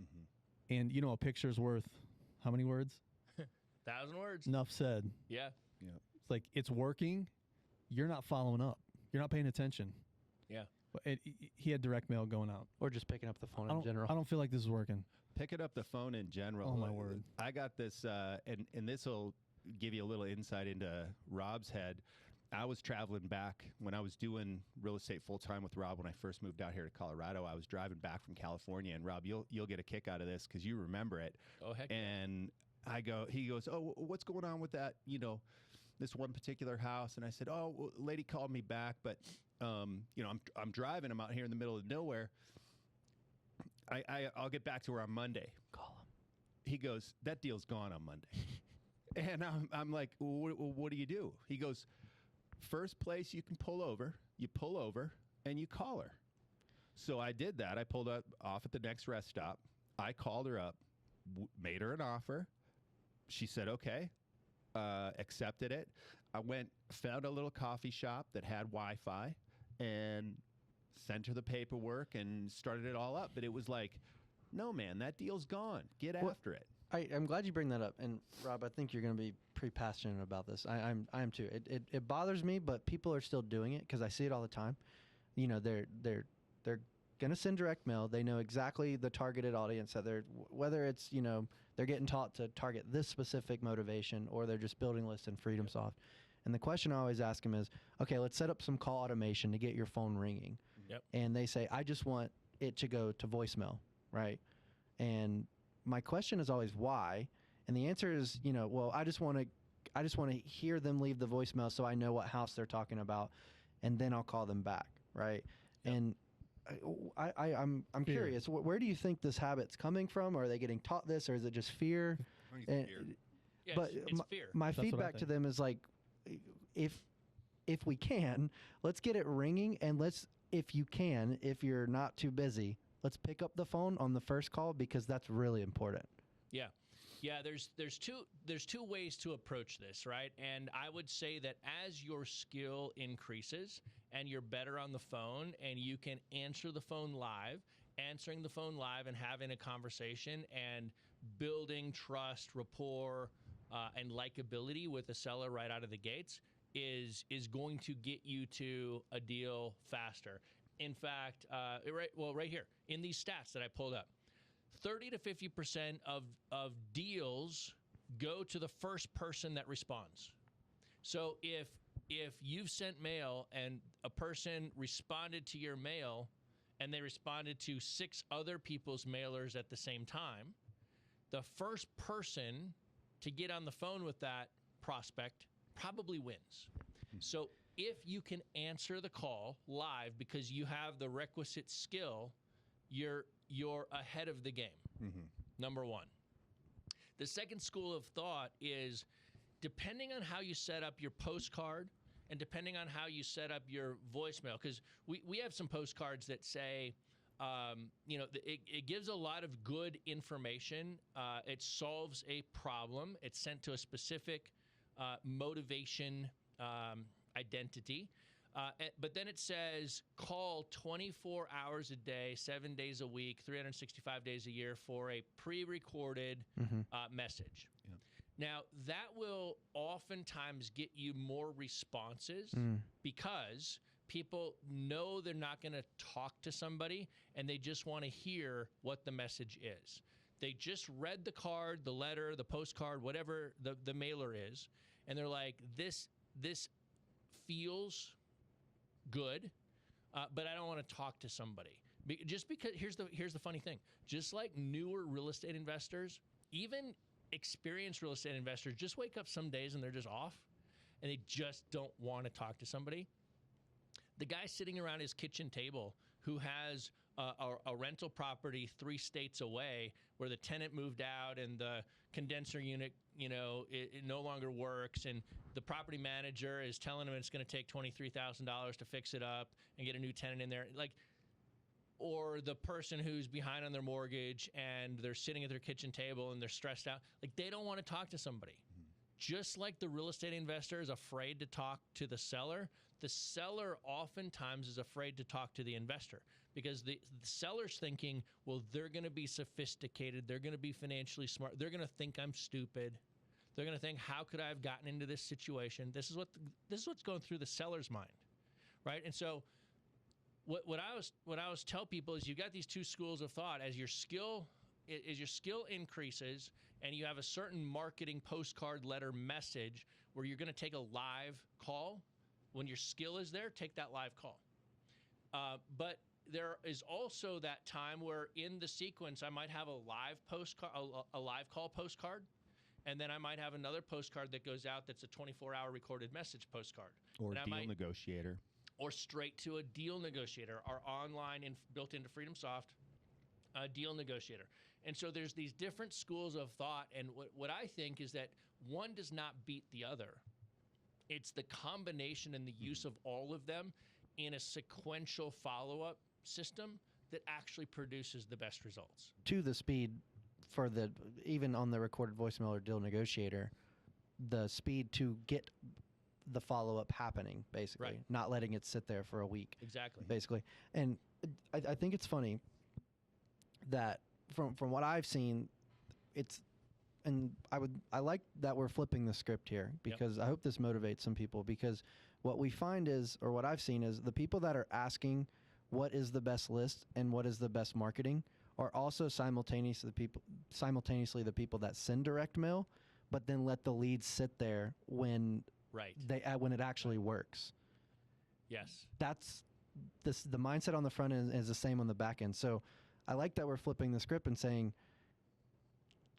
Mm-hmm. And, you know, a picture's worth how many words? 1,000 words. Enough said. Yeah. Yeah. It's like, it's working. You're not following up. You're not paying attention. Yeah. But he had direct mail going out. or just picking up the phone in general. I don't feel like this is working. Picking up the phone in general. Oh, my word. I got this, and this will give you a little insight into Rob's head. I was traveling back when I was doing real estate full time with Rob when I first moved out here to Colorado. I was driving back from California, and Rob, you'll get a kick out of this because you remember it. Oh, heck. And he goes, oh, what's going on with that? You know, this one particular house. And I said, oh, well, lady called me back, but you know, I'm driving. I'm out here in the middle of nowhere. I'll get back to her on Monday. Call him. He goes, that deal's gone on Monday. And I'm like, well, what do you do? He goes, first place you can pull over, you pull over and you call her. So I did that. I pulled up off at the next rest stop. I called her up, made her an offer. She said, okay, accepted it. I went, found a little coffee shop that had Wi-Fi and sent her the paperwork and started it all up. But it was like, no, man, that deal's gone. Get after it. I'm glad you bring that up. And Rob, I think you're going to be pretty passionate about this. I am too. It bothers me, but people are still doing it because I see it all the time. You know, they're going to send direct mail. They know exactly the targeted audience that whether it's, you know, they're getting taught to target this specific motivation or they're just building lists in FreedomSoft. And the question I always ask them is, okay, let's set up some call automation to get your phone ringing. Yep. And they say, I just want it to go to voicemail, right? And my question is always why? And the answer is, you know, well, I just want to hear them leave the voicemail so I know what house they're talking about, and then I'll call them back, right? Yep. And I'm curious, where do you think this habit's coming from? Are they getting taught this, or is it just fear? Fear. Yeah, but it's fear. My That's feedback to them is like, if we can, let's get it ringing, and if you're not too busy, let's pick up the phone on the first call because that's really important. Yeah. Yeah, there's two ways to approach this, right? And I would say that as your skill increases and you're better on the phone and you can answer the phone live answering the phone live and having a conversation and building trust, rapport, and likability with the seller right out of the gates is going to get you to a deal faster. In fact, right here in these stats that I pulled up, 30 to 50% of deals go to the first person that responds. So if you've sent mail and a person responded to your mail and they responded to 6 other people's mailers at the same time, the first person to get on the phone with that prospect probably wins. So if you can answer the call live because you have the requisite skill, you're ahead of the game. Number one. The second school of thought is, depending on how you set up your postcard and depending on how you set up your voicemail, because we have some postcards that say, it gives a lot of good information. It solves a problem. It's sent to a specific motivation identity. But then it says, call 24 hours a day, 7 days a week, 365 days a year for a pre-recorded message. Yeah. Now, that will oftentimes get you more responses because people know they're not going to talk to somebody and they just want to hear what the message is. They just read the card, the letter, the postcard, whatever the mailer is, and they're like, this feels good, but I don't want to talk to somebody. Just because here's the funny thing. Just like newer real estate investors, even experienced real estate investors just wake up some days and they're just off and they just don't want to talk to somebody. The guy sitting around his kitchen table who has a rental property 3 states away where the tenant moved out and the condenser unit, it no longer works, and the property manager is telling him it's going to take $23,000 to fix it up and get a new tenant in there. Or the person who's behind on their mortgage and they're sitting at their kitchen table and they're stressed out. They don't want to talk to somebody. Just like the real estate investor is afraid to talk to the seller oftentimes is afraid to talk to the investor because the seller's thinking, well, they're going to be sophisticated. They're going to be financially smart. They're going to think I'm stupid. They're going to think, how could I have gotten into this situation? This is what's going through the seller's mind, right? And so what I always tell people is, you got these 2 schools of thought. As your skill increases and you have a certain marketing postcard letter message where you're going to take a live call, when your skill is there, take that live call. But there is also that time where in the sequence I might have a live postcard, a live call postcard, and then I might have another postcard that goes out that's a 24-hour recorded message postcard. Or a deal negotiator. Or straight to a deal negotiator, our online and built into FreedomSoft deal negotiator. And so there's these different schools of thought, and what I think is that one does not beat the other. It's the combination and the use of all of them in a sequential follow-up system that actually produces the best results. To the speed for even on the recorded voicemail or deal negotiator, the speed to get the follow-up happening, basically, right. Not letting it sit there for a week. Exactly. Basically. And I think it's funny that from what I've seen, I like that we're flipping the script here, because I hope this motivates some people, because what we find is, or what I've seen is, the people that are asking what is the best list and what is the best marketing are also simultaneously the people that send direct mail, but then let the leads sit there when when it actually works. Yes. That's the mindset on the front end is the same on the back end. So I like that we're flipping the script and saying,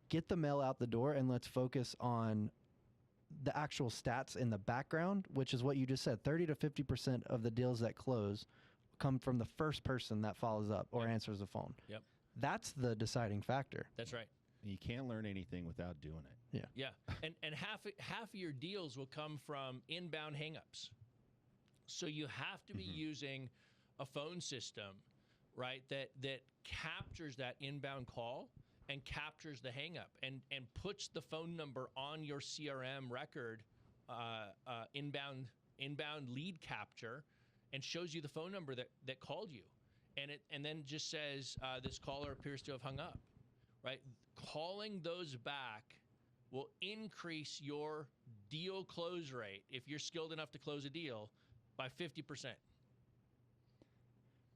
get the mail out the door and let's focus on the actual stats in the background, which is what you just said. 30 to 50% of the deals that close come from the first person that follows up or answers the phone. Yep. That's the deciding factor. That's right. You can't learn anything without doing it. Yeah. And half of your deals will come from inbound hangups. So you have to be using a phone system, right, that captures that inbound call and captures the hangup and puts the phone number on your CRM record, inbound lead capture, and shows you the phone number that called you. and then just says this caller appears to have hung up, right? Calling those back will increase your deal close rate, if you're skilled enough to close a deal, by 50%.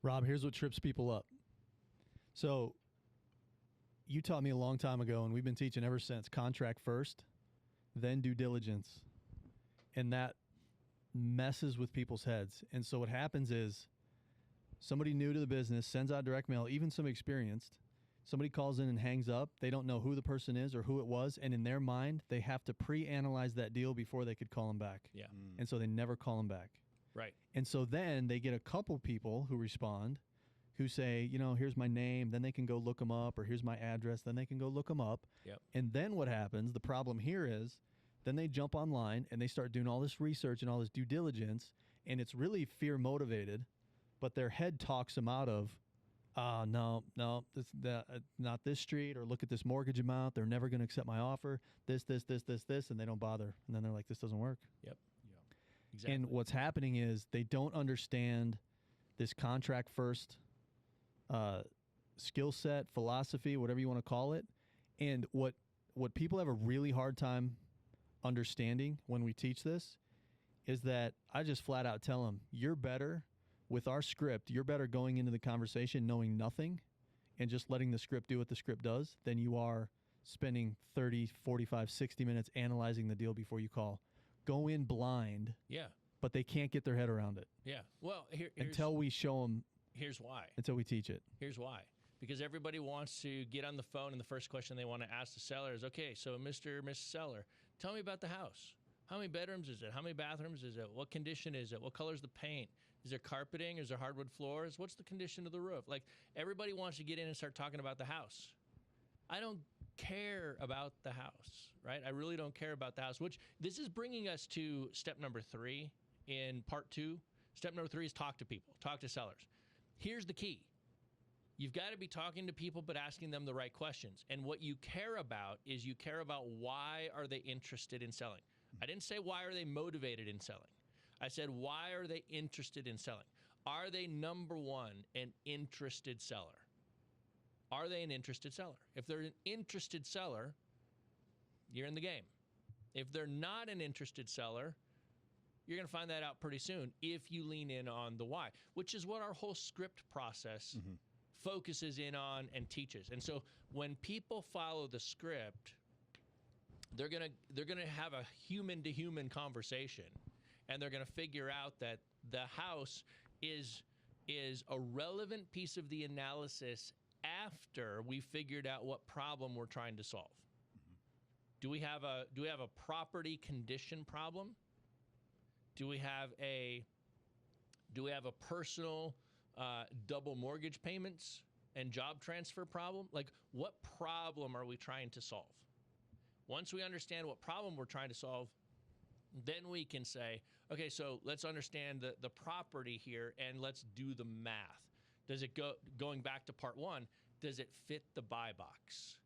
Rob, here's what trips people up. So you taught me a long time ago, and we've been teaching ever since, contract first, then due diligence. And that messes with people's heads. And so what happens is somebody new to the business sends out direct mail, even some experienced. Somebody calls in and hangs up. They don't know who the person is or who it was. And in their mind, they have to pre-analyze that deal before they could call them back. Yeah. And so they never call them back. Right. And so then they get a couple people who respond, who say, you know, here's my name. Then they can go look them up, or here's my address. Then they can go look them up. Yep. And then what happens, the problem here is, then they jump online and they start doing all this research and all this due diligence, and it's really fear motivated, but their head talks them out of, no, not this street, or look at this mortgage amount. They're never going to accept my offer. This, and they don't bother. And then they're like, this doesn't work. Yep. Exactly. And what's happening is they don't understand this contract first skill set, philosophy, whatever you want to call it. And what people have a really hard time understanding when we teach this is that I just flat out tell them, you're better with our script. You're better going into the conversation knowing nothing and just letting the script do what the script does than you are spending 30, 45, 60 minutes analyzing the deal before you call. Go in blind. Yeah. But they can't get their head around it. Yeah. Well, here's, until we show them. Here's why. Until we teach it. Here's why. Because everybody wants to get on the phone, and the first question they want to ask the seller is, okay, so Mr. or Mrs. Seller, tell me about the house. How many bedrooms is it? How many bathrooms is it? What condition is it? What color is the paint? Is there carpeting? Is there hardwood floors? What's the condition of the roof? Like, everybody wants to get in and start talking about the house. I don't care about the house, right? I really don't care about the house, which this is bringing us to step number 3 in part 2. Step number 3 is talk to people, talk to sellers. Here's the key. You've got to be talking to people, but asking them the right questions. And what you care about is you care about why are they interested in selling. I didn't say why are they motivated in selling. I said, why are they interested in selling? Are they, number one, an interested seller? Are they an interested seller? If they're an interested seller, you're in the game. If they're not an interested seller, you're going to find that out pretty soon if you lean in on the why, which is what our whole script process focuses in on and teaches. And so when people follow the script, they're going to have a human to human conversation, and they're going to figure out that the house is a relevant piece of the analysis after we figured out what problem we're trying to solve. Do we have a property condition problem? Do we have a personal double mortgage payments and job transfer problem? Like, what problem are we trying to solve? Once we understand what problem we're trying to solve, then we can say, okay, so let's understand the property here, and let's do the math. Does it going back to part 1, does it fit the buy box?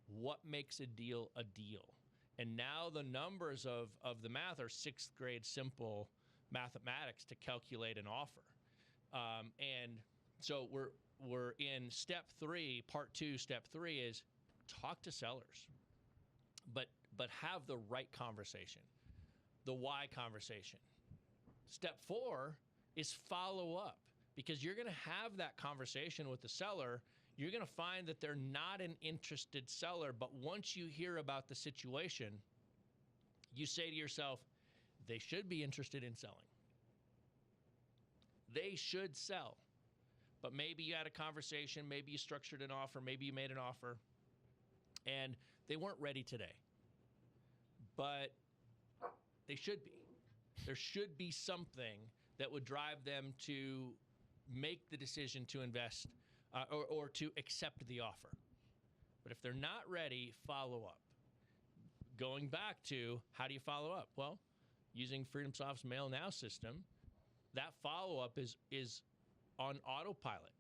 What makes a deal a deal? And now the numbers of the math are 6th grade simple mathematics to calculate an offer. And so we're in step 3, part 2, step 3 is talk to sellers, but have the right conversation, the why conversation. Step 4 is follow up, because you're going to have that conversation with the seller. You're going to find that they're not an interested seller, but once you hear about the situation, you say to yourself, they should be interested in selling. They should sell. But maybe you had a conversation, maybe you structured an offer, maybe you made an offer, and they weren't ready today. But they should be. There should be something that would drive them to make the decision to invest or to accept the offer. But if they're not ready, follow up. Going back to how do you follow up? Well, using FreedomSoft's Mail Now system, that follow-up is on autopilot,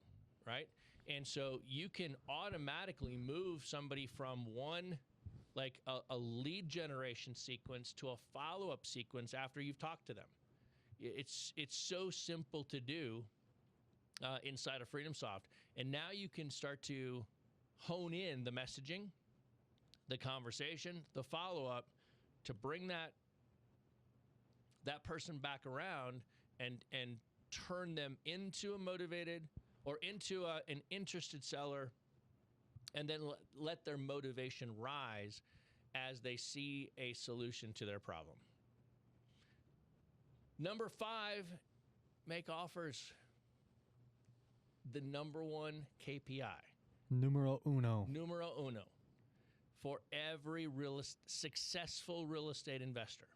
right? And so you can automatically move somebody from one, like a lead generation sequence, to a follow-up sequence after you've talked to them. It's so simple to do. inside of FreedomSoft. And now you can start to hone in the messaging, the conversation, the follow-up to bring that person back around and turn them into a motivated or into an interested seller, and then let their motivation rise as they see a solution to their problem. Number 5, make offers. The number one KPI. Numero uno. Numero uno. For every successful real estate investor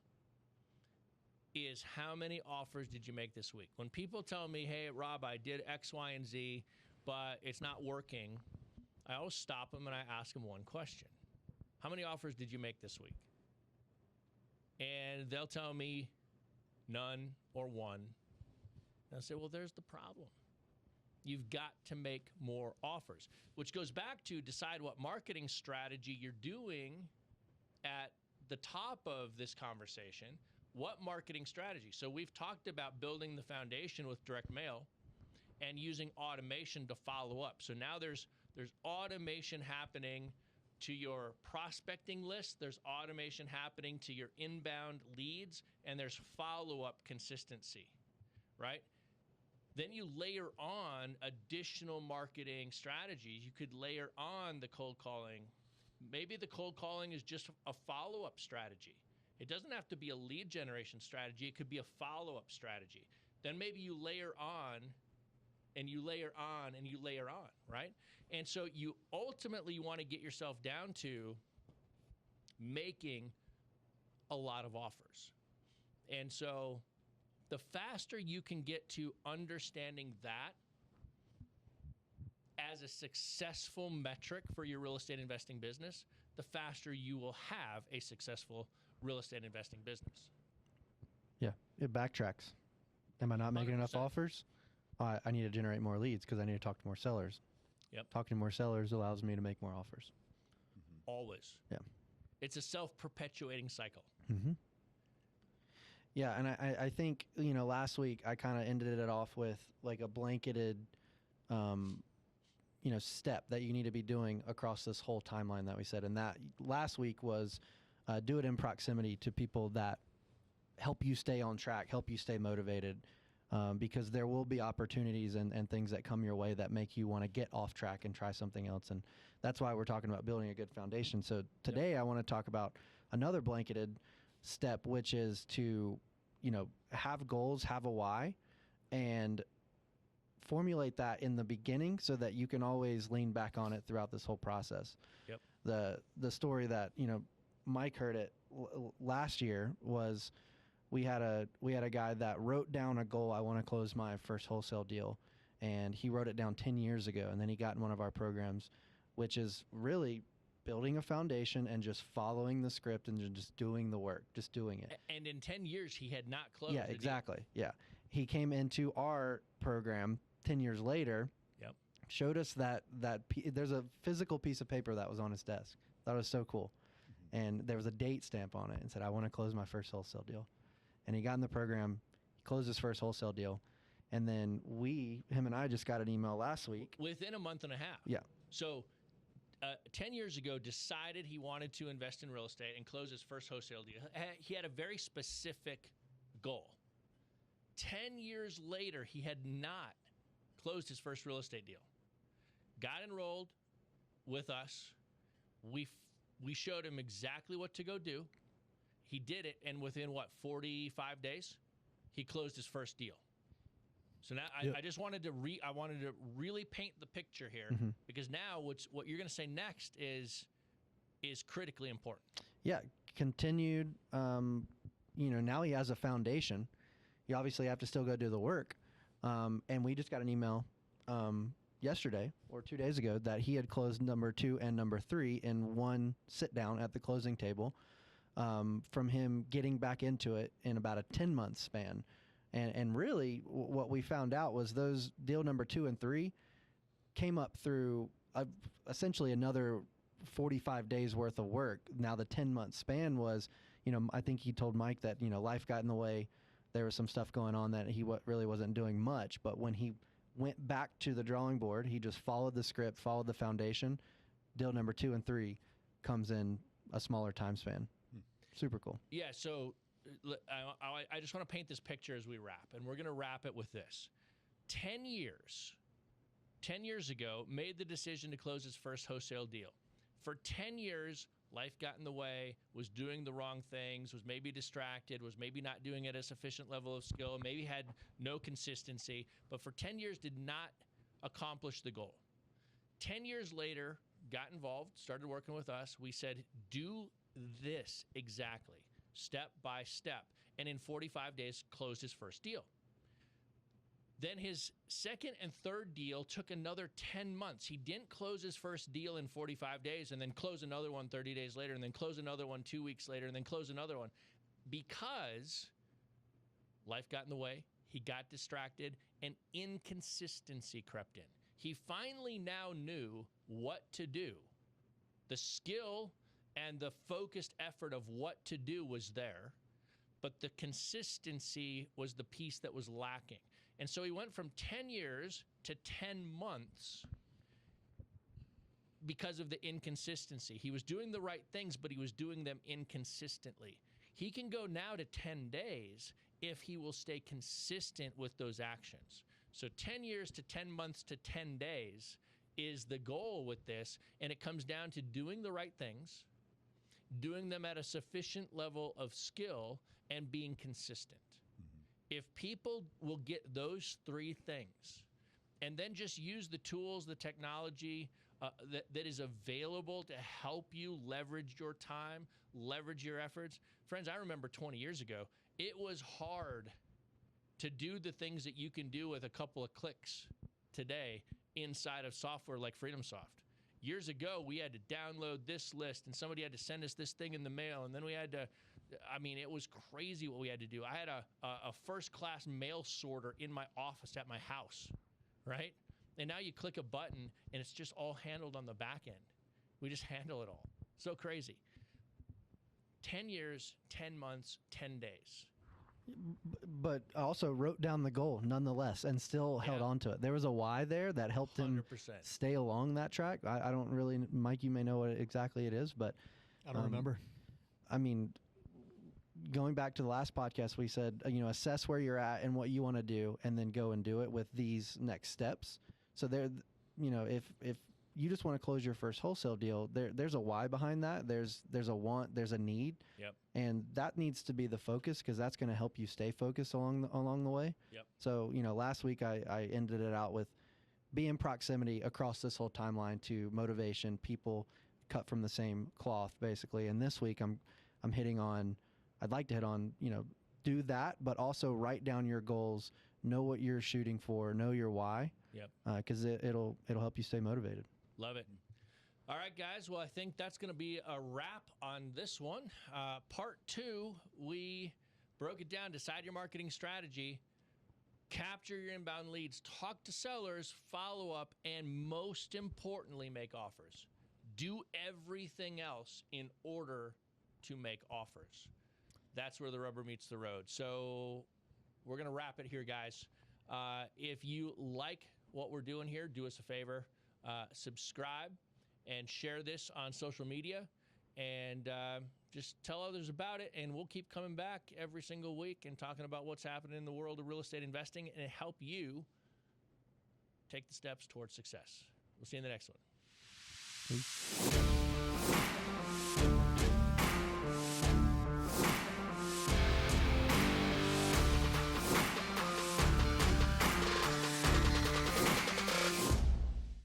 is how many offers did you make this week? When people tell me, hey, Rob, I did X, Y, and Z, but it's not working, I always stop them and I ask them one question. How many offers did you make this week? And they'll tell me none or one. And I'll say, well, there's the problem. You've got to make more offers, which goes back to decide what marketing strategy you're doing at the top of this conversation. What marketing strategy? So we've talked about building the foundation with direct mail and using automation to follow up. So now there's automation happening to your prospecting list. There's automation happening to your inbound leads, and there's follow-up consistency, right? Then you layer on additional marketing strategies. You could layer on the cold calling. Maybe the cold calling is just a follow-up strategy. It doesn't have to be a lead generation strategy. It could be a follow-up strategy. Then maybe you layer on and you layer on and you layer on, right? And so you ultimately want to get yourself down to making a lot of offers. And so the faster you can get to understanding that as a successful metric for your real estate investing business, the faster you will have a successful real estate investing business. Yeah, it backtracks. Am I not making enough 100%. offers? I need to generate more leads because I need to talk to more sellers. Yep. Talking to more sellers allows me to make more offers. Always. Yeah. It's a self-perpetuating cycle. Mm-hmm. Yeah, and I think, last week I kind of ended it off with like a blanketed, step that you need to be doing across this whole timeline that we said. And that last week was do it in proximity to people that help you stay on track, help you stay motivated, because there will be opportunities and things that come your way that make you want to get off track and try something else. And that's why we're talking about building a good foundation. So today I want to talk about another blanketed step, which is to, have goals, have a why, and formulate that in the beginning so that you can always lean back on it throughout this whole process. Yep. The story that, Mike heard it last year was we had a guy that wrote down a goal. I want to close my first wholesale deal. And he wrote it down 10 years ago. And then he got in one of our programs, which is really building a foundation and just following the script and just doing the work, just doing it. And in 10 years, he had not closed. Yeah, exactly. Yeah. He came into our program 10 years later. Yep. Showed us that there's a physical piece of paper that was on his desk. Thought it was so cool. And there was a date stamp on it and said, I want to close my first wholesale deal. And he got in the program, he closed his first wholesale deal. And then him and I just got an email last week. Within a month and a half. Yeah. So 10 years ago, decided he wanted to invest in real estate and close his first wholesale deal. He had a very specific goal. 10 years later, he had not closed his first real estate deal. Got enrolled with us. We showed him exactly what to go do. He did it, and within 45 days, he closed his first deal. So now I just wanted to really paint the picture here, because now what you're going to say next is critically important. Yeah, continued. Now he has a foundation. You obviously have to still go do the work. And we just got an email yesterday or 2 days ago that he had closed number 2 and number 3 in one sit down at the closing table, from him getting back into it in about a 10-month span. And really what we found out was those deal number 2 and 3 came up through essentially another 45 days worth of work. Now the 10-month span was, I think he told Mike that, life got in the way. There was some stuff going on that he really wasn't doing much. But when he went back to the drawing board. He just followed the script, followed the foundation. Deal number 2 and 3 comes in a smaller time span. Super cool. Yeah, so I just want to paint this picture as we wrap, and we're going to wrap it with this. 10 years ago, made the decision to close his first wholesale deal. For 10 years, life got in the way, was doing the wrong things, was maybe distracted, was maybe not doing it at a sufficient level of skill, maybe had no consistency, but for 10 years did not accomplish the goal. 10 years later, got involved, started working with us. We said, do this exactly, step by step. And in 45 days, closed his first deal. Then his second and third deal took another 10 months. He didn't close his first deal in 45 days and then close another one 30 days later and then close another one 2 weeks later and then close another one, because life got in the way. He got distracted and inconsistency crept in. He finally now knew what to do. The skill and the focused effort of what to do was there, but the consistency was the piece that was lacking. And so he went from 10 years to 10 months because of the inconsistency. He was doing the right things, but he was doing them inconsistently. He can go now to 10 days if he will stay consistent with those actions. So 10 years to 10 months to 10 days is the goal with this, and it comes down to doing the right things, doing them at a sufficient level of skill, and being consistent. If people will get those 3 things and then just use the tools, the technology that is available to help you leverage your time, leverage your efforts. Friends, I remember 20 years ago, it was hard to do the things that you can do with a couple of clicks today inside of software like FreedomSoft. Years ago, we had to download this list and somebody had to send us this thing in the mail, and then we had to, it was crazy what we had to do. I had a first-class mail sorter in my office at my house, right? And now you click a button and it's just all handled on the back end. We just handle it all. So crazy. 10 years, 10 months, 10 days. But also wrote down the goal nonetheless and still held on to it. There was a why there that helped 100%. him stay along that track. I don't really, Mike, you may know what exactly it is, but I don't remember. Going back to the last podcast, we said, assess where you're at and what you want to do, and then go and do it with these next steps. So there, if you just want to close your first wholesale deal, there's a why behind that. There's a want, there's a need. Yep. And that needs to be the focus, because that's going to help you stay focused along the way. Yep. So, last week I ended it out with be in proximity across this whole timeline to motivation, people cut from the same cloth, basically. And this week I'm hitting on, I'd like to hit on, do that, but also write down your goals, know what you're shooting for, know your why. Yep. Because it'll help you stay motivated. Love it. All right, guys. Well, I think that's going to be a wrap on this one. Part 2, we broke it down. Decide your marketing strategy, capture your inbound leads, talk to sellers, follow up, and most importantly, make offers. Do everything else in order to make offers. That's where the rubber meets the road. So we're going to wrap it here, guys. If you like what we're doing here, do us a favor. Subscribe and share this on social media, and just tell others about it, and we'll keep coming back every single week and talking about what's happening in the world of real estate investing and help you take the steps towards success. We'll see you in the next one. Peace.